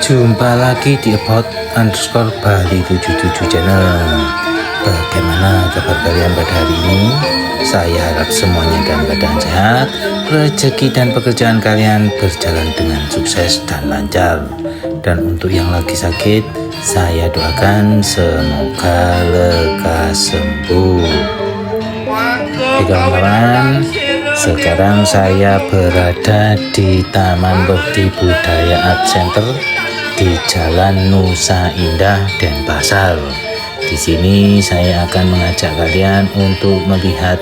Jumpa lagi di about_Bali77 channel. Bagaimana kabar kalian pada hari ini? Saya harap semuanya dalam keadaan sehat, rezeki dan pekerjaan kalian berjalan dengan sukses dan lancar. Dan untuk yang lagi sakit, saya doakan semoga lekas sembuh. Oke kawan-kawan, sekarang saya berada di Taman Bekti Budaya Art Center di Jalan Nusa Indah, Denpasar. Di sini saya akan mengajak kalian untuk melihat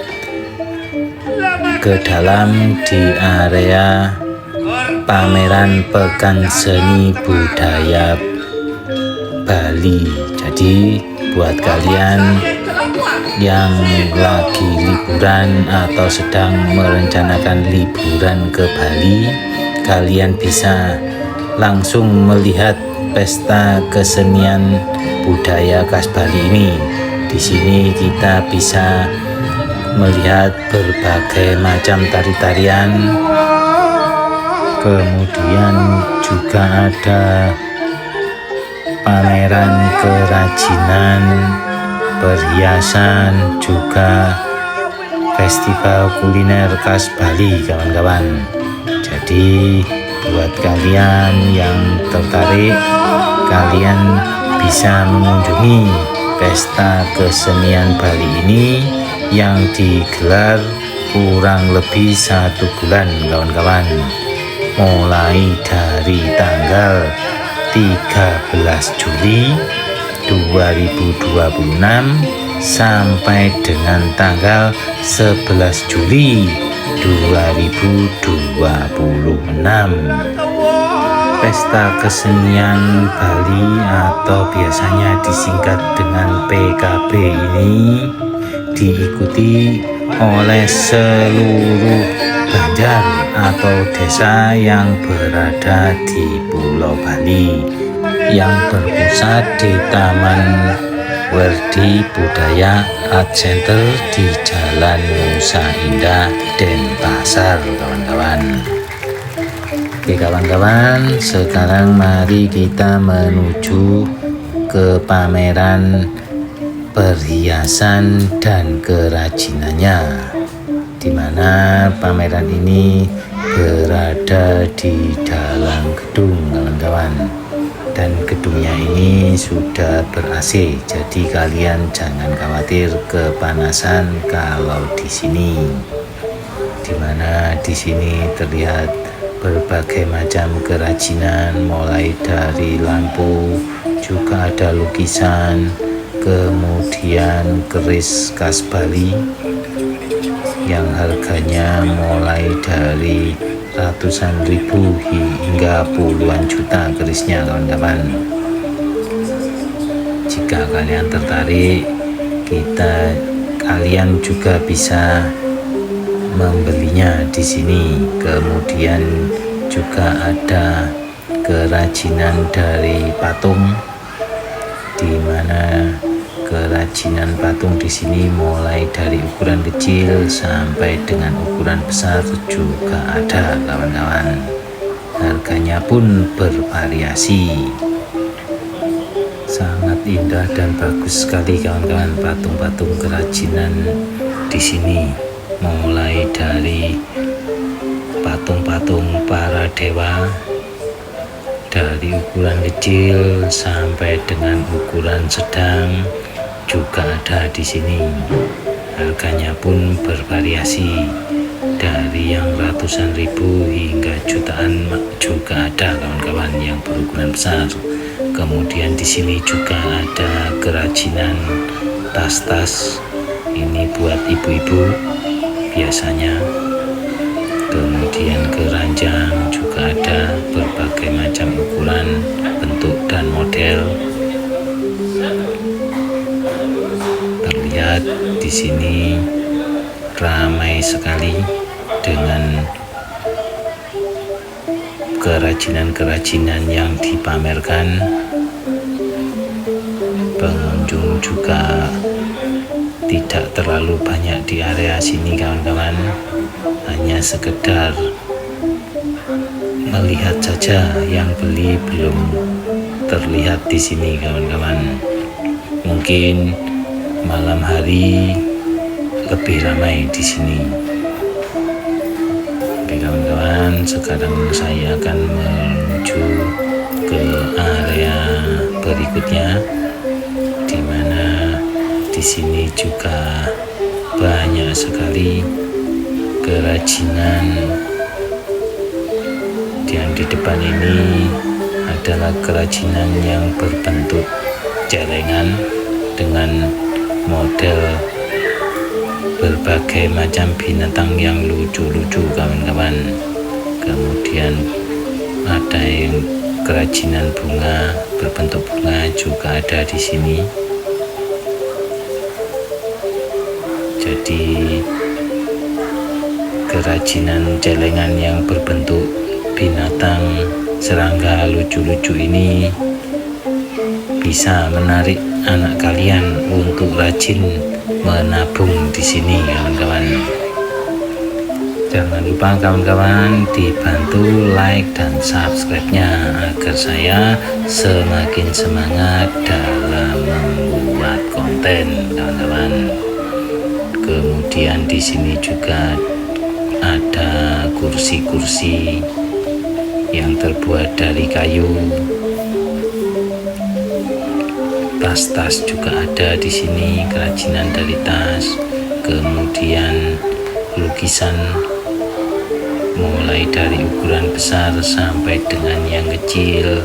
ke dalam di area pameran Pekan Seni Budaya Bali. Jadi buat kalian yang lagi liburan atau sedang merencanakan liburan ke Bali, kalian bisa langsung melihat pesta kesenian budaya khas Bali ini. Di sini kita bisa melihat berbagai macam tari-tarian, kemudian juga ada pameran kerajinan, perhiasan, juga festival kuliner khas Bali kawan-kawan. Jadi buat kalian yang tertarik, kalian bisa mengunjungi pesta kesenian Bali ini yang digelar kurang lebih 1 bulan kawan-kawan, mulai dari tanggal 13 Juli 2026 sampai dengan tanggal 11 Juli 2026. Pesta kesenian Bali atau biasanya disingkat dengan PKB ini diikuti oleh seluruh banjar atau desa yang berada di Pulau Bali yang berpusat di Taman Bekti Budaya Art Center di Jalan Nusa Indah, Denpasar kawan-kawan. Oke kawan-kawan, sekarang mari kita menuju ke pameran perhiasan dan kerajinannya, di mana pameran ini berada di dalam gedung kawan-kawan. Dan gedungnya ini sudah ber-AC, jadi kalian jangan khawatir kepanasan kalau di sini. Dimana di sini terlihat berbagai macam kerajinan, mulai dari lampu, juga ada lukisan, kemudian keris khas Bali yang harganya mulai dari ratusan ribu hingga puluhan juta kerisnya kawan-kawan. Jika kalian tertarik, kalian juga bisa membelinya di sini. Kemudian juga ada kerajinan dari patung, di mana kerajinan patung di sini mulai dari ukuran kecil sampai dengan ukuran besar juga ada kawan-kawan. Harganya pun bervariasi. Sangat indah dan bagus sekali kawan-kawan patung-patung kerajinan di sini. Mulai dari patung-patung para dewa dari ukuran kecil sampai dengan ukuran sedang juga ada di sini. Harganya pun bervariasi, dari yang ratusan ribu hingga jutaan juga ada kawan-kawan yang berukuran besar. Kemudian di sini juga ada kerajinan tas-tas, ini buat ibu-ibu biasanya. Kemudian keranjang juga ada berbagai macam ukuran, bentuk dan model. Terlihat di sini ramai sekali dengan kerajinan-kerajinan yang dipamerkan. Pengunjung juga tidak terlalu banyak di area sini kawan-kawan, hanya sekedar melihat saja, yang beli belum terlihat di sini kawan-kawan. Mungkin malam hari lebih ramai di sini. Oke kawan-kawan, sekarang saya akan menuju ke area berikutnya, di mana di sini juga banyak sekali kerajinan. Yang di depan ini adalah kerajinan yang berbentuk celengan dengan model berbagai macam binatang yang lucu-lucu kawan-kawan. Kemudian ada yang kerajinan bunga berbentuk bunga juga ada di sini. Jadi kerajinan celengan yang berbentuk binatang serangga lucu-lucu ini bisa menarik anak kalian untuk rajin menabung di sini kawan-kawan. Jangan lupa kawan-kawan dibantu like dan subscribe-nya agar saya semakin semangat dalam membuat konten kawan-kawan. Kemudian di sini juga ada kursi-kursi yang terbuat dari kayu. Tas-tas juga ada di sini, kerajinan dari tas. Kemudian lukisan mulai dari ukuran besar sampai dengan yang kecil.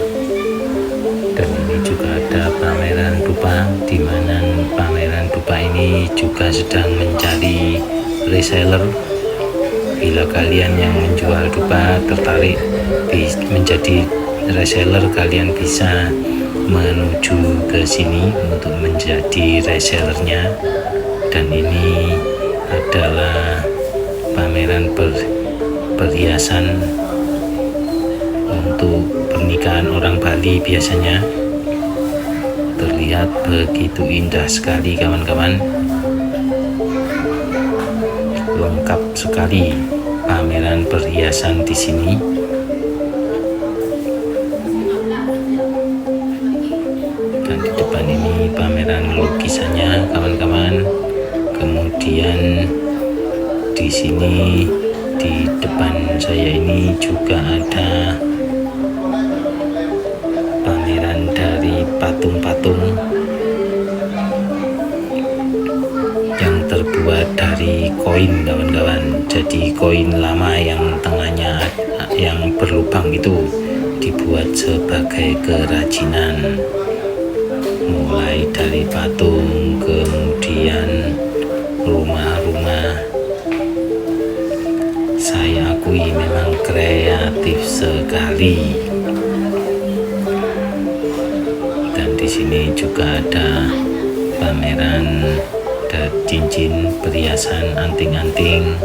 Dan ini juga ada pameran dupa, di mana pameran dupa ini juga sedang mencari reseller. Bila kalian yang menjual dupa tertarik menjadi reseller, kalian bisa menuju ke sini untuk menjadi resellernya. Dan ini adalah pameran perhiasan untuk pernikahan orang Bali biasanya. Terlihat begitu indah sekali kawan-kawan, lengkap sekali pameran perhiasan di sini. Dan di depan ini pameran lukisannya kawan-kawan. Kemudian di sini di depan saya ini juga ada pameran dari patung-patung yang terbuat dari koin kawan-kawan. Jadi koin lama yang tengahnya yang berlubang itu dibuat sebagai kerajinan, mulai dari patung, kemudian rumah-rumah. Saya akui memang kreatif sekali. Dan di sini juga ada pameran cincin, perhiasan, anting-anting.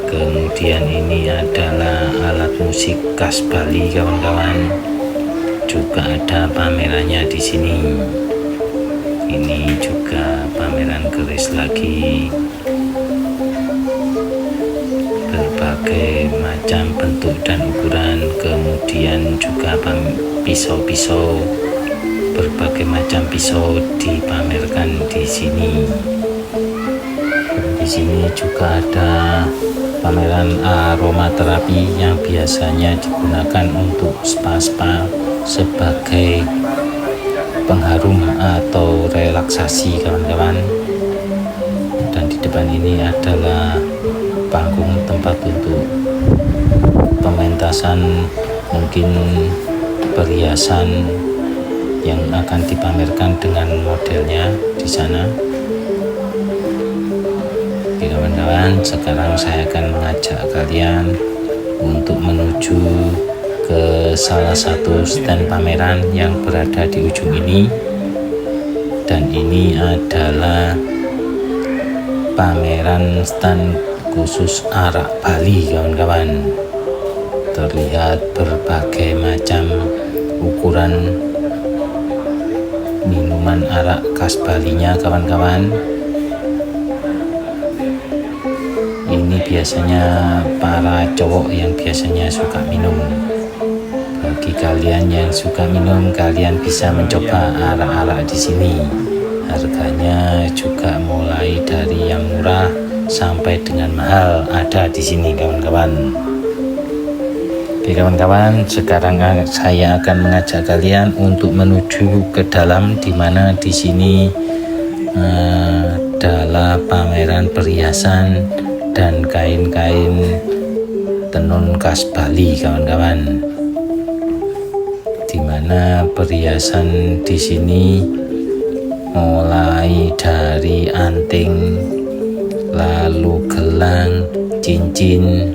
Kemudian ini adalah alat musik khas Bali kawan-kawan. Juga ada pamerannya di sini. Ini juga pameran keris lagi, berbagai macam bentuk dan ukuran. Kemudian juga pisau-pisau, berbagai macam pisau dipamerkan di sini. Dan di sini juga ada pameran aromaterapi yang biasanya digunakan untuk spa-spa sebagai pengharum atau relaksasi kawan-kawan. Dan di depan ini adalah panggung tempat untuk pementasan, mungkin perhiasan yang akan dipamerkan dengan modelnya di sana. Oke kawan-kawan, sekarang saya akan mengajak kalian untuk menuju ke salah satu stand pameran yang berada di ujung ini. Dan ini adalah pameran stand khusus arak Bali kawan-kawan. Terlihat berbagai macam ukuran minuman arak khas Balinya kawan-kawan. Ini biasanya para cowok yang biasanya suka minum. Bagi kalian yang suka minum, kalian bisa mencoba arak-arak di sini. Harganya juga mulai dari yang murah sampai dengan mahal ada di sini, kawan-kawan. Oke kawan-kawan, sekarang saya akan mengajak kalian untuk menuju ke dalam, di mana di sini adalah pameran perhiasan dan kain-kain tenun khas Bali, kawan-kawan. Di mana perhiasan di sini mulai dari anting, lalu gelang, cincin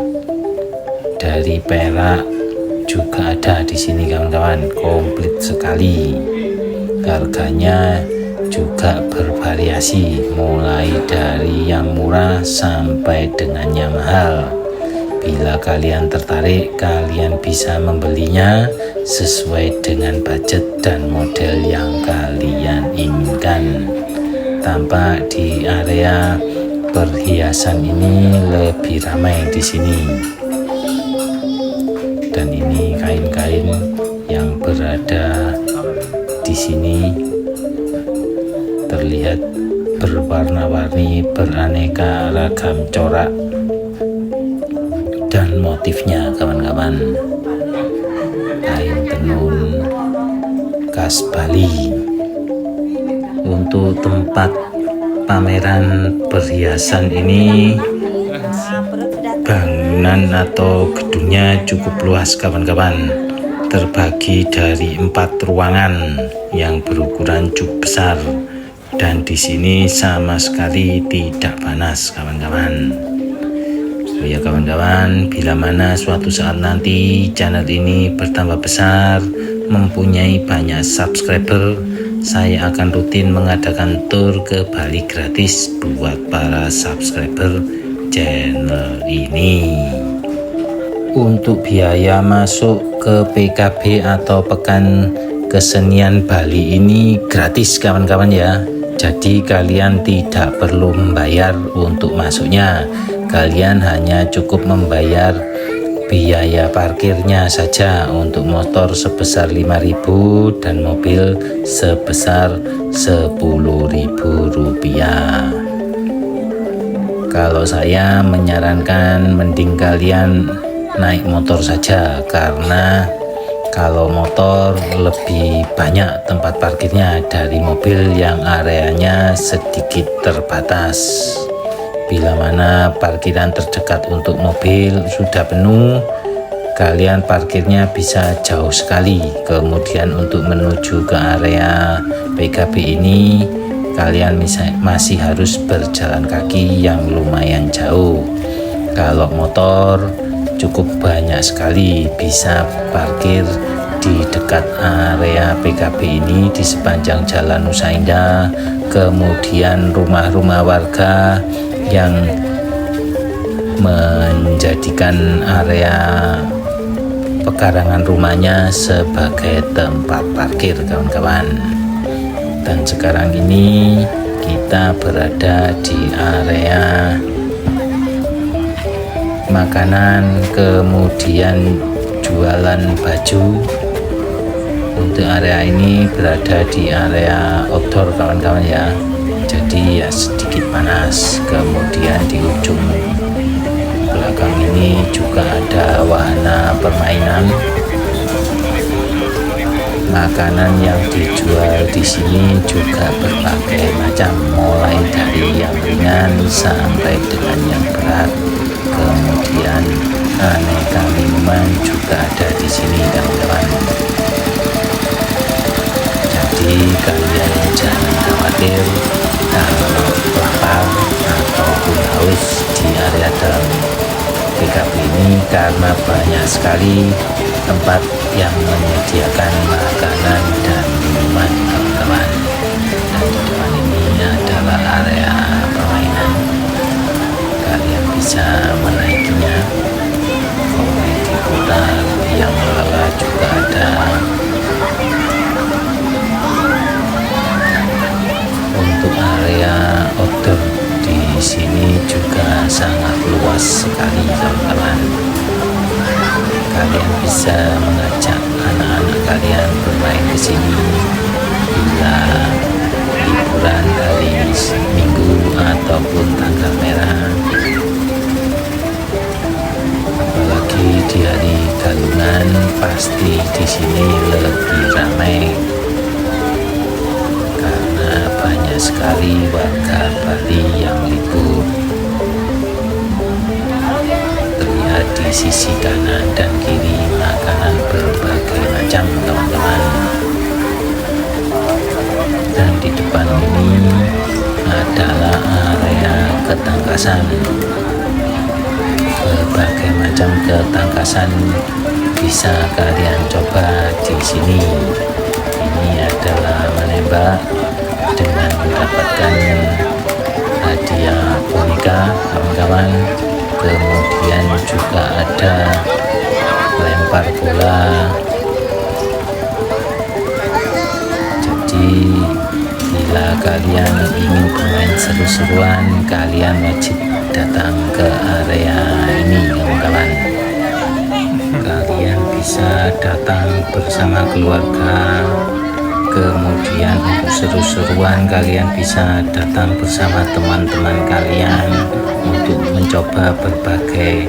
dari perak juga ada di sini, kawan-kawan. Komplit sekali. Harganya juga bervariasi, mulai dari yang murah sampai dengan yang mahal. Bila kalian tertarik, kalian bisa membelinya sesuai dengan budget dan model yang kalian inginkan. Tampak di area perhiasan ini lebih ramai di sini. Dan ini kain-kain yang berada di sini terlihat berwarna-warni, beraneka ragam corak dan motifnya, kawan-kawan. Kain tenun khas Bali. Untuk tempat pameran perhiasan ini, bangunan atau gedungnya cukup luas, kawan-kawan. Terbagi dari 4 ruangan yang berukuran cukup besar, dan di sini sama sekali tidak panas, kawan-kawan. Oh ya kawan-kawan, bila mana suatu saat nanti channel ini bertambah besar, mempunyai banyak subscriber, saya akan rutin mengadakan tour ke Bali gratis buat para subscriber channel ini. Untuk biaya masuk ke PKB atau Pekan Kesenian Bali ini gratis, kawan-kawan ya. Jadi kalian tidak perlu membayar untuk masuknya. Kalian hanya cukup membayar biaya parkirnya saja. Untuk motor sebesar 5.000 dan mobil sebesar 10.000 rupiah. Kalau saya menyarankan mending kalian naik motor saja, karena kalau motor lebih banyak tempat parkirnya dari mobil yang areanya sedikit terbatas. Bila mana parkiran terdekat untuk mobil sudah penuh, kalian parkirnya bisa jauh sekali. Kemudian untuk menuju ke area PKB ini, kalian masih harus berjalan kaki yang lumayan jauh. Kalau motor cukup banyak sekali, bisa parkir di dekat area PKB ini di sepanjang Jalan Nusa Indah. Kemudian rumah-rumah warga yang menjadikan area pekarangan rumahnya sebagai tempat parkir, kawan-kawan. Dan sekarang ini kita berada di area makanan, kemudian jualan baju. Untuk area ini berada di area outdoor, kawan-kawan ya, jadi ya sedikit panas. Kemudian di ujung belakang ini juga ada wahana permainan. Makanan yang dijual di sini juga berbagai macam, mulai dari yang ringan sampai dengan yang berat. Kemudian aneka minuman juga ada di sini, kawan-kawan. Jadi kalian jangan khawatir kalau lapar ataupun haus di area dalam PKB ini, karena banyak sekali tempat yang menyediakan makanan dan minuman, kawan-kawan. Dan di depan ini adalah area permainan, kalian bisa menaikinya. Komedi putar yang lala juga ada. Untuk area outdoor di sini juga sangat luas. luas sekali kawan-kawan. Kalian bisa mengajak anak-anak kalian bermain ke sini bila liburan hari Minggu ataupun tanggal merah. Apalagi di hari Galungan pasti di sini lebih ramai karena banyak sekali warga Bali yang libur. Terlihat di sisi kanan dan kiri makanan berbagai macam kawan-kawan. Dan di depan ini adalah area ketangkasan. Berbagai macam ketangkasan bisa kalian coba di sini. Ini adalah menembak dengan mendapatkan hadiah boneka kawan-kawan. Kemudian juga ada lempar bola. Jadi bila kalian ingin bermain seru-seruan, kalian wajib datang ke area ini kawan-kawan. Kalian bisa datang bersama keluarga. Kemudian untuk seru-seruan kalian bisa datang bersama teman-teman kalian untuk mencoba berbagai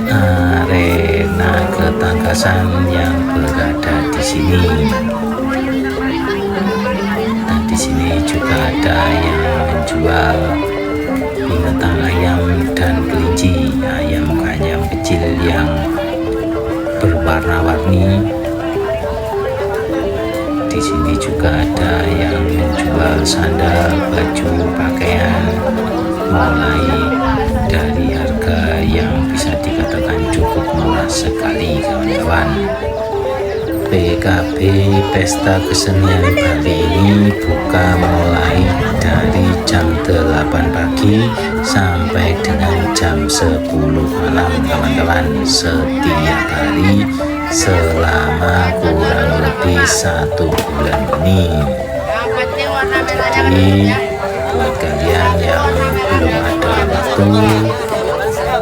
arena ketangkasan yang berada di sini. Dan di sini juga ada yang menjual binatang ayam dan kelinci, ayam kecil yang berwarna-warni. Di sini juga ada yang menjual sandal, baju, pakaian, mulai dari harga yang bisa dikatakan cukup murah sekali kawan-kawan. PKB Pesta Kesenian Bali ini buka mulai dari jam 8 pagi sampai dengan jam 10 malam kawan-kawan, setiap hari selama kurang lebih 1 bulan ini. Jadi buat kalian yang belum ada waktu,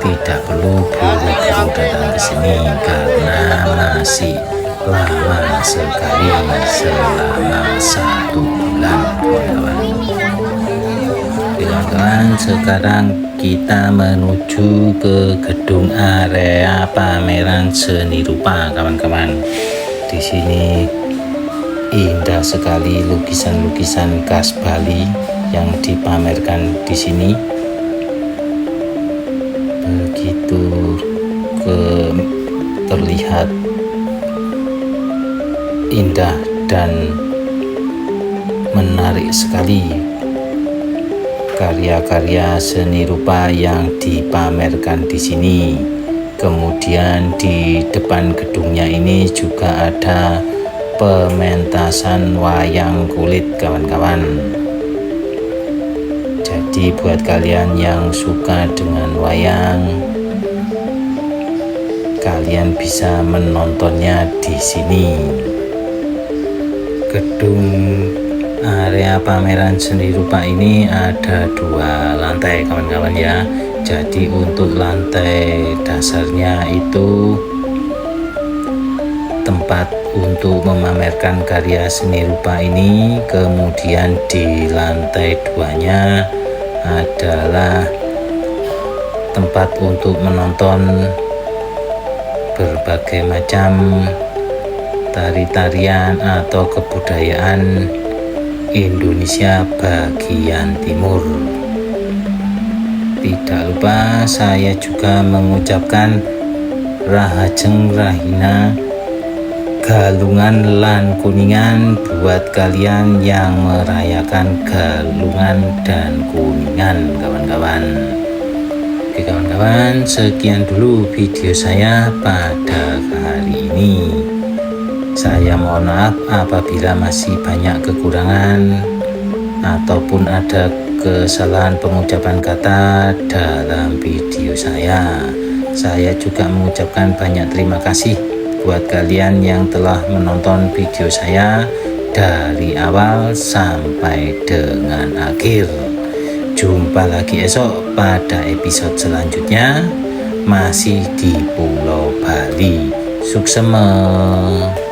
tidak perlu buru-buru datang ke sini karena masih lama sekali, selama 1 bulan kawan-kawan. Kawan-kawan, sekarang kita menuju ke gedung area pameran seni rupa kawan-kawan. Di sini indah sekali lukisan-lukisan khas Bali yang dipamerkan di sini. Begitu terlihat indah dan menarik sekali karya-karya seni rupa yang dipamerkan di sini. Kemudian di depan gedungnya ini juga ada pementasan wayang kulit kawan-kawan. Jadi buat kalian yang suka dengan wayang, kalian bisa menontonnya di sini. Gedung area pameran seni rupa ini ada 2 lantai kawan-kawan ya. Jadi untuk lantai dasarnya itu tempat untuk memamerkan karya seni rupa ini. Kemudian di lantai 2-nya adalah tempat untuk menonton berbagai macam tari-tarian atau kebudayaan Indonesia bagian timur. Tidak lupa saya juga mengucapkan Rahajeng Rahina Galungan lan Kuningan buat kalian yang merayakan Galungan dan Kuningan kawan-kawan. Oke kawan-kawan, sekian dulu video saya pada hari ini. Saya mohon maaf apabila masih banyak kekurangan ataupun ada kesalahan pengucapan kata dalam video saya. Saya juga mengucapkan banyak terima kasih buat kalian yang telah menonton video saya dari awal sampai dengan akhir. Jumpa lagi esok pada episode selanjutnya, masih di Pulau Bali. Suksema.